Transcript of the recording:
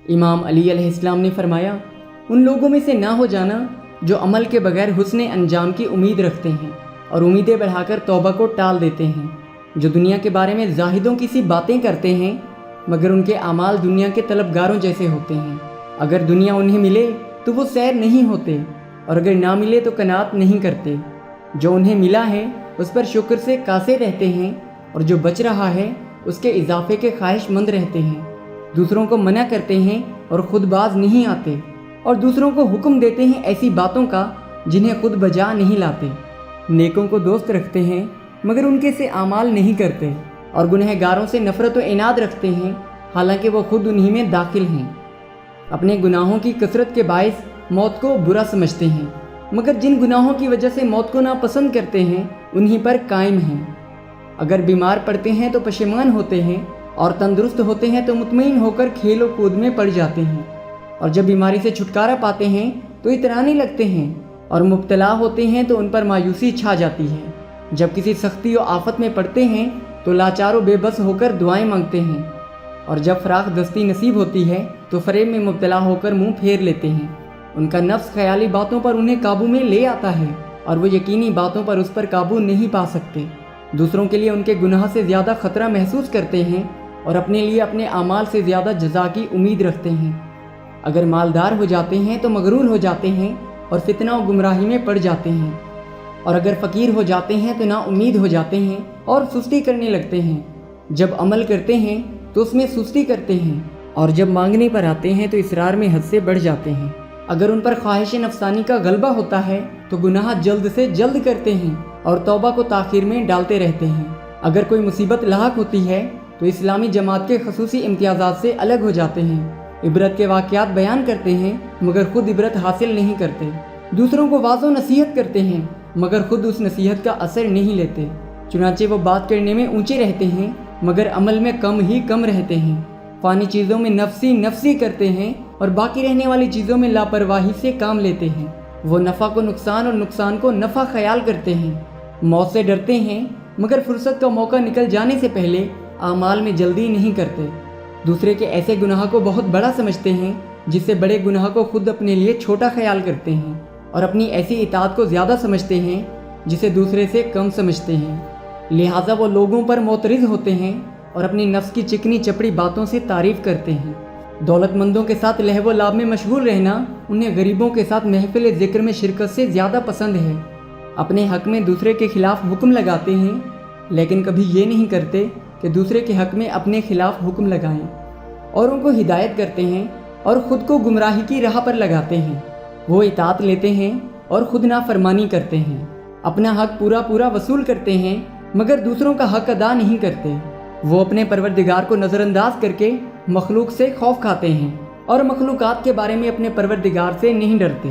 امام علی علیہ السلام نے فرمایا، ان لوگوں میں سے نہ ہو جانا جو عمل کے بغیر حسن انجام کی امید رکھتے ہیں اور امیدیں بڑھا کر توبہ کو ٹال دیتے ہیں، جو دنیا کے بارے میں زاہدوں کی سی باتیں کرتے ہیں مگر ان کے اعمال دنیا کے طلبگاروں جیسے ہوتے ہیں۔ اگر دنیا انہیں ملے تو وہ سیر نہیں ہوتے اور اگر نہ ملے تو قناعت نہیں کرتے۔ جو انہیں ملا ہے اس پر شکر سے قاصر رہتے ہیں اور جو بچ رہا ہے اس کے اضافے کے خواہش مند رہتے ہیں۔ دوسروں کو منع کرتے ہیں اور خود باز نہیں آتے اور دوسروں کو حکم دیتے ہیں ایسی باتوں کا جنہیں خود بجا نہیں لاتے۔ نیکوں کو دوست رکھتے ہیں مگر ان کے سے اعمال نہیں کرتے اور گنہگاروں سے نفرت و عناد رکھتے ہیں حالانکہ وہ خود انہی میں داخل ہیں۔ اپنے گناہوں کی کثرت کے باعث موت کو برا سمجھتے ہیں مگر جن گناہوں کی وجہ سے موت کو ناپسند کرتے ہیں انہی پر قائم ہیں۔ اگر بیمار پڑتے ہیں تو پشیمان ہوتے ہیں اور تندرست ہوتے ہیں تو مطمئن ہو کر کھیل و کود میں پڑ جاتے ہیں، اور جب بیماری سے چھٹکارا پاتے ہیں تو اترانے لگتے ہیں اور مبتلا ہوتے ہیں تو ان پر مایوسی چھا جاتی ہے۔ جب کسی سختی و آفت میں پڑتے ہیں تو لاچار و بے بس ہو کر دعائیں مانگتے ہیں، اور جب فراخ دستی نصیب ہوتی ہے تو فریب میں مبتلا ہو کر منہ پھیر لیتے ہیں۔ ان کا نفس خیالی باتوں پر انہیں قابو میں لے آتا ہے اور وہ یقینی باتوں پر اس پر قابو نہیں پا سکتے۔ دوسروں کے لیے ان کے گناہ سے زیادہ خطرہ محسوس کرتے ہیں اور اپنے لیے اپنے اعمال سے زیادہ جزا کی امید رکھتے ہیں۔ اگر مالدار ہو جاتے ہیں تو مغرور ہو جاتے ہیں اور فتنہ و گمراہی میں پڑ جاتے ہیں، اور اگر فقیر ہو جاتے ہیں تو نا امید ہو جاتے ہیں اور سستی کرنے لگتے ہیں۔ جب عمل کرتے ہیں تو اس میں سستی کرتے ہیں اور جب مانگنے پر آتے ہیں تو اصرار میں حد سے بڑھ جاتے ہیں۔ اگر ان پر خواہش نفسانی کا غلبہ ہوتا ہے تو گناہ جلد سے جلد کرتے ہیں اور توبہ کو تاخیر میں ڈالتے رہتے ہیں۔ اگر کوئی مصیبت لاحق ہوتی ہے تو اسلامی جماعت کے خصوصی امتیازات سے الگ ہو جاتے ہیں، عبرت کے واقعات بیان کرتے ہیں مگر خود عبرت حاصل نہیں کرتے، دوسروں کو واعظ و نصیحت کرتے ہیں مگر خود اس نصیحت کا اثر نہیں لیتے، چنانچہ وہ بات کرنے میں اونچے رہتے ہیں مگر عمل میں کم رہتے ہیں، فانی چیزوں میں نفسی کرتے ہیں اور باقی رہنے والی چیزوں میں لاپرواہی سے کام لیتے ہیں۔ وہ نفع کو نقصان اور نقصان کو نفع خیال کرتے ہیں، موت سے ڈرتے ہیں مگر فرصت کا موقع نکل جانے سے پہلے اعمال میں جلدی نہیں کرتے، دوسرے کے ایسے گناہ کو بہت بڑا سمجھتے ہیں جس سے بڑے گناہ کو خود اپنے لیے چھوٹا خیال کرتے ہیں، اور اپنی ایسی اطاعت کو زیادہ سمجھتے ہیں جسے دوسرے سے کم سمجھتے ہیں۔ لہٰذا وہ لوگوں پر معترض ہوتے ہیں اور اپنی نفس کی چکنی چپڑی باتوں سے تعریف کرتے ہیں۔ دولت مندوں کے ساتھ لہو و لعب میں مشغول رہنا انہیں غریبوں کے ساتھ محفل ذکر میں شرکت سے زیادہ پسند ہے۔ اپنے حق میں دوسرے کے خلاف حکم لگاتے ہیں لیکن کبھی یہ نہیں کرتے کہ دوسرے کے حق میں اپنے خلاف حکم لگائیں، اور ان کو ہدایت کرتے ہیں اور خود کو گمراہی کی راہ پر لگاتے ہیں۔ وہ اطاعت لیتے ہیں اور خود نافرمانی کرتے ہیں، اپنا حق پورا وصول کرتے ہیں مگر دوسروں کا حق ادا نہیں کرتے۔ وہ اپنے پروردگار کو نظر انداز کر کے مخلوق سے خوف کھاتے ہیں اور مخلوقات کے بارے میں اپنے پروردگار سے نہیں ڈرتے۔